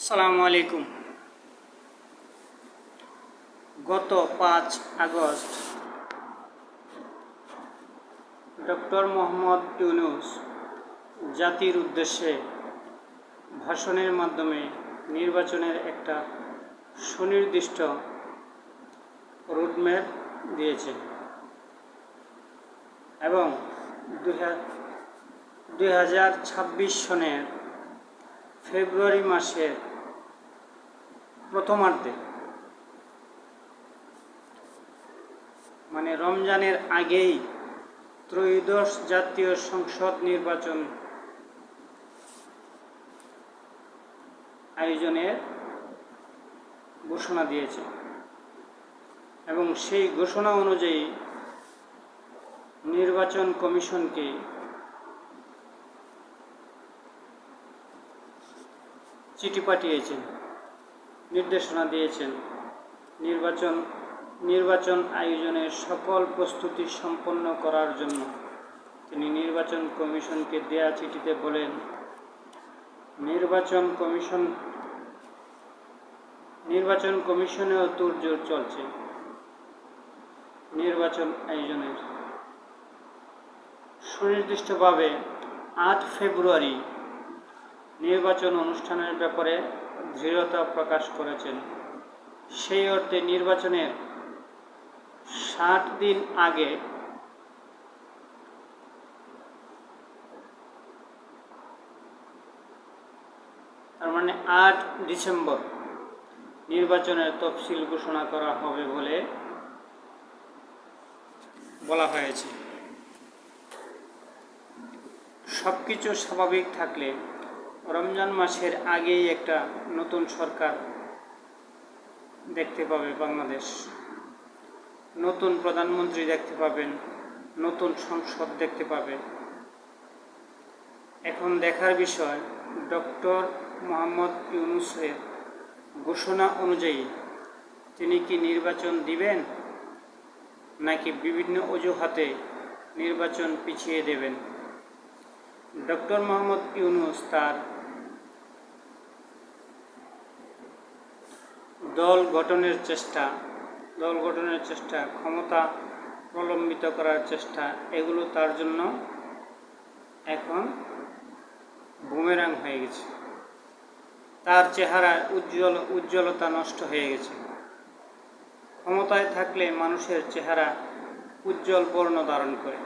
আসসালামু আলাইকুম। গত 5 আগস্ট ডক্টর মোহাম্মদ ইউনূস জাতির উদ্দেশ্যে ভাষণের মাধ্যমে নির্বাচনের একটা সুনির্দিষ্ট রোডম্যাপ দিয়েছেন এবং 2026 সনের ফেব্রুয়ারি মাসের প্রথমার্ধে মানে রমজানের আগেই ত্রয়োদশ জাতীয় সংসদ নির্বাচন আয়োজনের ঘোষণা দিয়েছে এবং সেই ঘোষণা অনুযায়ী নির্বাচন কমিশনকে চিঠি পাঠিয়েছেন, নির্দেশনা দিয়েছেন নির্বাচন আয়োজনের সকল প্রস্তুতি সম্পন্ন করার জন্য। তিনি নির্বাচন কমিশনকে দেয়া চিঠিতে বলেন, নির্বাচন কমিশনেও তোড়জোড় চলছে নির্বাচন আয়োজনের। সুনির্দিষ্টভাবে 8 ফেব্রুয়ারি নির্বাচন অনুষ্ঠানের ব্যাপারে দৃঢ়তা প্রকাশ করেছেন। সেই অর্থে নির্বাচনের 60 দিন আগে তার মানে 8 ডিসেম্বর নির্বাচনের তফসিল ঘোষণা করা হবে বলে বলা হয়েছে। সবকিছু স্বাভাবিক থাকলে রমজান মাসের আগেই একটা নতুন সরকার দেখতে পাবে বাংলাদেশ, নতুন প্রধানমন্ত্রী দেখতে পাবেন, নতুন সংসদ দেখতে পাবে। এখন দেখার বিষয় ডক্টর মোহাম্মদ ইউনূসের ঘোষণা অনুযায়ী তিনি কি নির্বাচন দিবেন নাকি বিভিন্ন অজুহাতে নির্বাচন পিছিয়ে দেবেন। ডক্টর মোহাম্মদ ইউনূস তার দল গঠনের চেষ্টা, ক্ষমতা প্রলম্বিত করার চেষ্টা, এগুলো তার জন্য এখন বুমেরাং হয়ে গেছে। তার চেহারার উজ্জ্বলতা নষ্ট হয়ে গেছে। ক্ষমতায় থাকলে মানুষের চেহারা উজ্জ্বল বর্ণ ধারণ করে,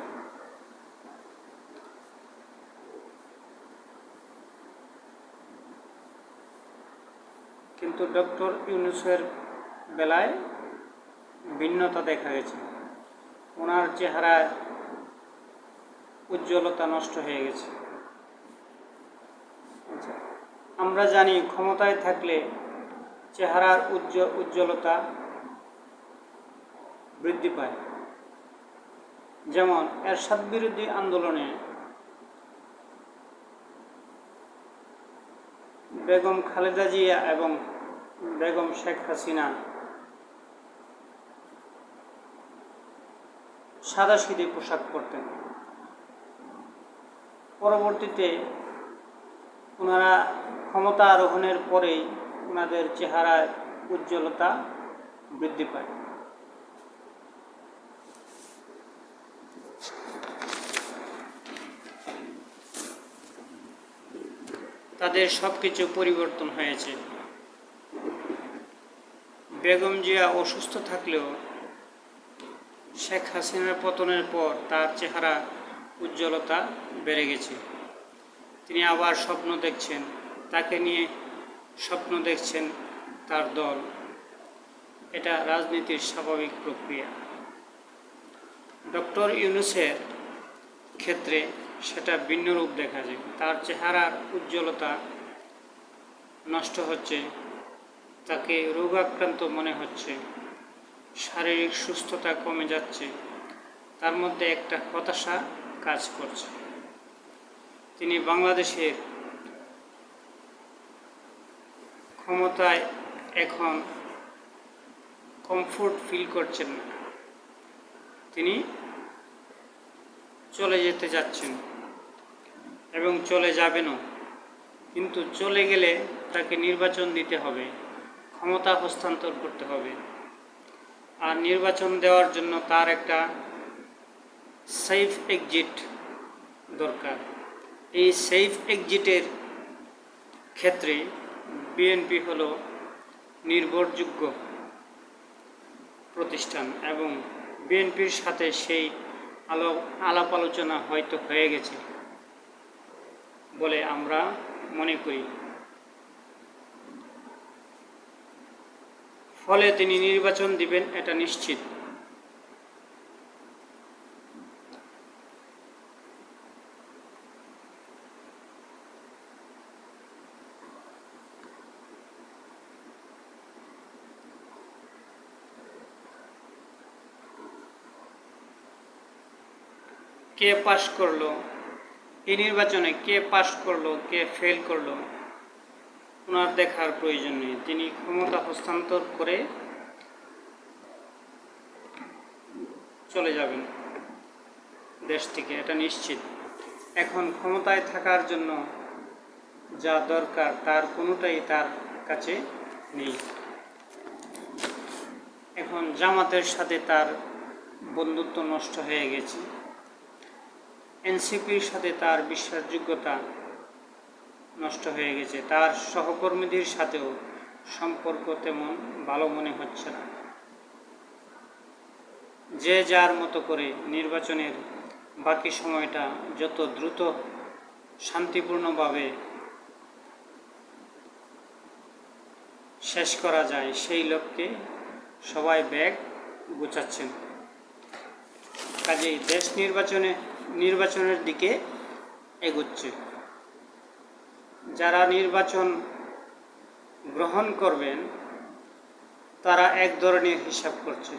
কিন্তু ডক্টর ইউনূসের বেলায় ভিন্নতা দেখা গেছে। ওনার চেহারার উজ্জ্বলতা নষ্ট হয়ে গেছে। আমরা জানি ক্ষমতায় থাকলে চেহারার উজ্জ্বলতা বৃদ্ধি পায়। যেমন এরশাদ বিরোধী আন্দোলনে বেগম খালেদা জিয়া এবং বেগম শেখ হাসিনা সাদাসিধে পোশাক পরতেন। পরবর্তীতে ওনারা ক্ষমতা আরোহণের পরেই ওনাদের চেহারার উজ্জ্বলতা বৃদ্ধি পায়। তাদের সব কিছু পরিবর্তন হয়েছে। বেগম জিয়া অসুস্থ থাকলেও শেখ হাসিনার পতনের পর তার চেহারা উজ্জ্বলতা বেড়ে গেছে। তিনি আবার স্বপ্ন দেখছেন, তাকে নিয়ে স্বপ্ন দেখছেন তার দল। এটা রাজনীতির স্বাভাবিক প্রক্রিয়া। ডক্টর ইউনূসের ক্ষেত্রে সেটা ভিন্ন রূপ দেখা যায়। তার চেহারার উজ্জ্বলতা নষ্ট হচ্ছে, তাকে রোগাক্রান্ত মনে হচ্ছে, শারীরিক সুস্থতা কমে যাচ্ছে, তার মধ্যে একটা হতাশা কাজ করছে। তিনি বাংলাদেশের ক্ষমতায় এখন কমফোর্ট ফিল করছেন না। তিনি চলে যেতে যাচ্ছেন এবং চলে যাবেনও। কিন্তু চলে গেলে তাকে নির্বাচন দিতে হবে, ক্ষমতা হস্তান্তর করতে হবে। আর নির্বাচন দেওয়ার জন্য তার একটা সেফ এক্সিট দরকার। এই সেফ এক্সিটের ক্ষেত্রে বিএনপি হলো নির্ভরযোগ্য প্রতিষ্ঠান এবং বিএনপির সাথে সেই আলাপ আলোচনা হয়তো হয়ে গেছে বলে আমরা মনে করি। ফলে তিনি নির্বাচন দিবেন এটা নিশ্চিত। কে পাশ করলো এই নির্বাচনে, কে পাশ করলো কে ফেল করলো ওনার দেখার প্রয়োজন নেই। তিনি ক্ষমতা হস্তান্তর করে চলে যাবেন দেশ থেকে, এটা নিশ্চিত। এখন ক্ষমতায় থাকার জন্য যা দরকার তার কোনোটাই তার কাছে নেই। এখন জামাতের সাথে তার বন্ধুত্ব নষ্ট হয়ে গেছে, এনসিপির সাথে তার বিশ্বাসযোগ্যতা নষ্ট হয়ে গেছে, তার সহকর্মীদের সাথেও সম্পর্ক তেমন ভালো মনে হচ্ছে না। যে যার মতো করে নির্বাচনের বাকি সময়টা যত দ্রুত শান্তিপূর্ণভাবে শেষ করা যায় সেই লক্ষ্যে সবাই ব্যাগ গুছাচ্ছেন। কাজেই দেশ নির্বাচনের দিকে এগোচ্ছে। যারা নির্বাচন গ্রহণ করবেন তারা এক ধরনের হিসাব করছে,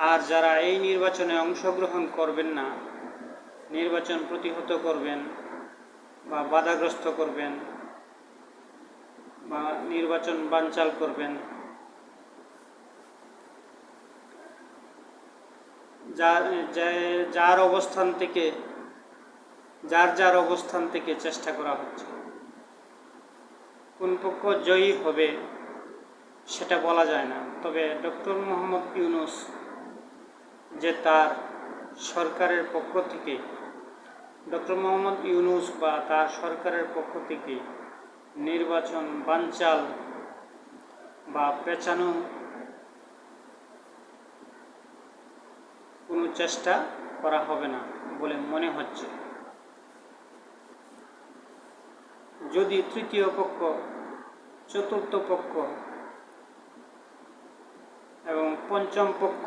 আর যারা এই নির্বাচনে অংশগ্রহণ করবেন না, নির্বাচন প্রতিহত করবেন বা বাধাগ্রস্ত করবেন বা নির্বাচন বানচাল করবেন, যার অবস্থান থেকে চেষ্টা করা হচ্ছে। কোন পক্ষ জয়ী হবে সেটা বলা যায় না, তবে ডক্টর মোহাম্মদ ইউনূস যে তার সরকারের পক্ষ থেকে, ডক্টর মোহাম্মদ ইউনূস বা তার সরকারের পক্ষ থেকে নির্বাচন বানচাল বা পেছানো কোনো চেষ্টা করা হবে না বলে মনে হচ্ছে। যদি তৃতীয় পক্ষ, চতুর্থ পক্ষ এবং পঞ্চম পক্ষ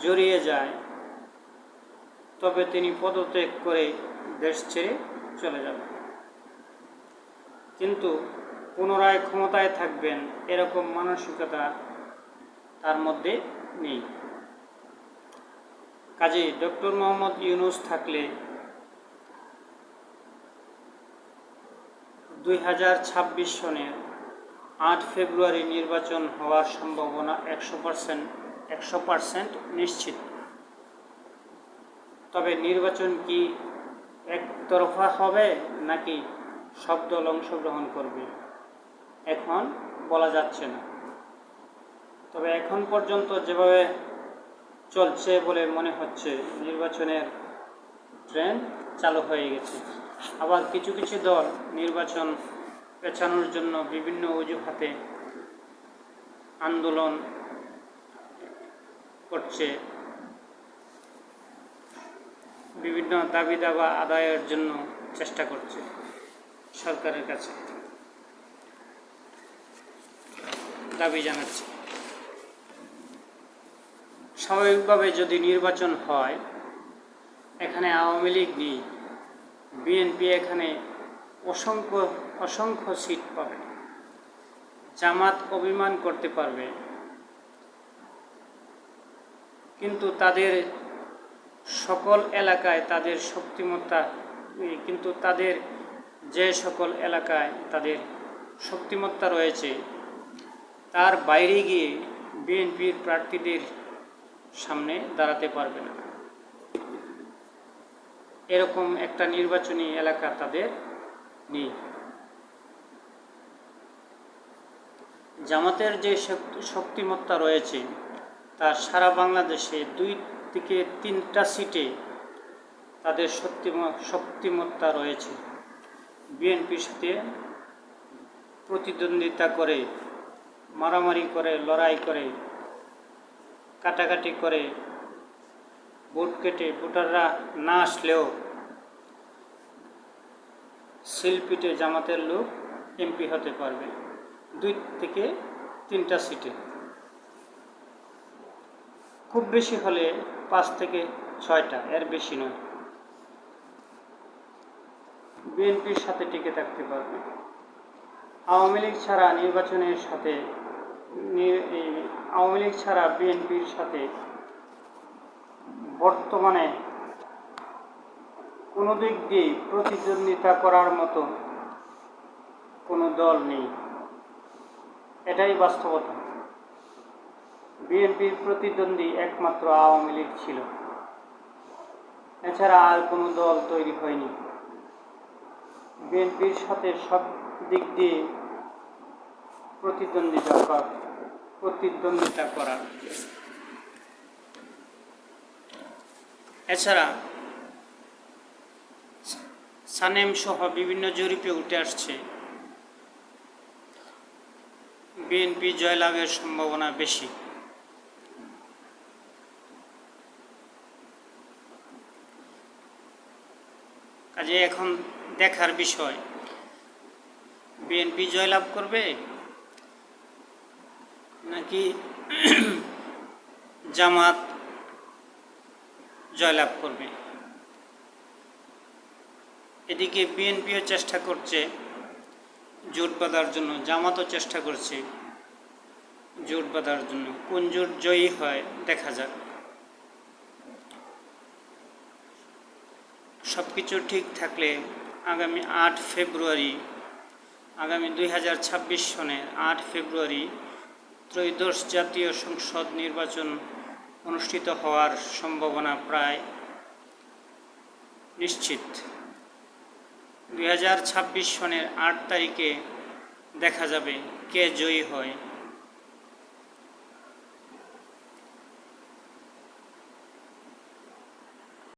জড়িয়ে যায় তবে তিনি পদত্যাগ করে দেশ ছেড়ে চলে যাবেন। কিন্তু পুনরায় ক্ষমতায় থাকবেন এরকম মানসিকতা তার মধ্যে নেই। কাজেই ডক্টর মোহাম্মদ ইউনূস থাকলে 2026 সনের 8 ফেব্রুয়ারি নির্বাচন হওয়ার সম্ভাবনা 100% নিশ্চিত। তবে নির্বাচন কি একতরফা হবে নাকি সব দল অংশগ্রহণ করবে এখন বলা যাচ্ছে না। তবে এখন পর্যন্ত যেভাবে চলছে বলে মনে হচ্ছে নির্বাচনের ট্রেন্ড চালু হয়ে গেছে। আবার কিছু কিছু দল নির্বাচন পেছানোর জন্য বিভিন্ন অজুহাতে আন্দোলন করছে, বিভিন্ন দাবি দাবা আদায়ের জন্য চেষ্টা করছে সরকারের কাছে, দাবি জানাচ্ছে। স্বাভাবিকভাবে যদি নির্বাচন হয়, এখানে আওয়ামী লীগ নেই, বিএনপি এখানে অসংখ্য সিট পাবে, জামাত অভিমান করতে পারবে, কিন্তু তাদের সকল এলাকায় তাদের শক্তিমত্তা, কিন্তু তাদের যে সকল এলাকায় তাদের শক্তিমত্তা রয়েছে তার বাইরে গিয়ে বিএনপির প্রার্থীদের সামনে দাঁড়াতে পারবে না। এরকম একটা নির্বাচনী এলাকা তাদের নেই। জামাতের যে শক্তিমত্তা রয়েছে তা সারা বাংলাদেশে 2 থেকে 3টা সিটে তাদের শক্তিমত্তা রয়েছে। বিএনপির সাথে প্রতিদ্বন্দ্বিতা করে, মারামারি করে, লড়াই করে, কাটাকাটি করে, ভোট কেটে ভোটাররা না আসলেও শিলপিটে জামাতের লোক এমপি হতে পারবে 2 থেকে 3টা সিটে, খুব বেশি হলে 5 থেকে 6টা, এর বেশি নয়। বিএনপির সাথে টিকে থাকতে পারবে। আওয়ামী লীগ ছাড়া নির্বাচনের সাথে আওয়ামী লীগ ছাড়া বিএনপির সাথে বর্তমানে কোনো দিক দিয়ে প্রতিদ্বন্দ্বিতা করার মতো কোনো দল নেই, এটাই বাস্তবতা। বিএনপির প্রতিদ্বন্দ্বী একমাত্র আওয়ামী লীগ ছিল, এছাড়া আর কোনো দল তৈরি হয়নি। বিএনপির সাথে সব দিক দিয়ে প্রতিদ্বন্দ্বিতা করা। এছাড়া সানেম সহ বিভিন্ন জরিপে উঠে আসছে বিএনপি জয়লাভের সম্ভাবনা বেশি। কাজে এখন দেখার বিষয়, বিএনপি জয়লাভ করবে নাকি জামাত জয়লাভ করবে। এদিকে বিএনপিও চেষ্টা করছে জোট বাঁধার জন্য, জামাতও চেষ্টা করছে জোট বাঁধার জন্য। কোন জোট জয়ী হয় দেখা যাক। সব কিছু ঠিক থাকলে আগামী 8 ফেব্রুয়ারি, আগামী 2026 সনের 8 ফেব্রুয়ারি ত্রয়োদশ জাতীয় সংসদ নির্বাচন অনুষ্ঠিত হওয়ার সম্ভাবনা প্রায় নিশ্চিত। 2026 সনের 8 তারিখে দেখা যাবে কে জয়ী হয়।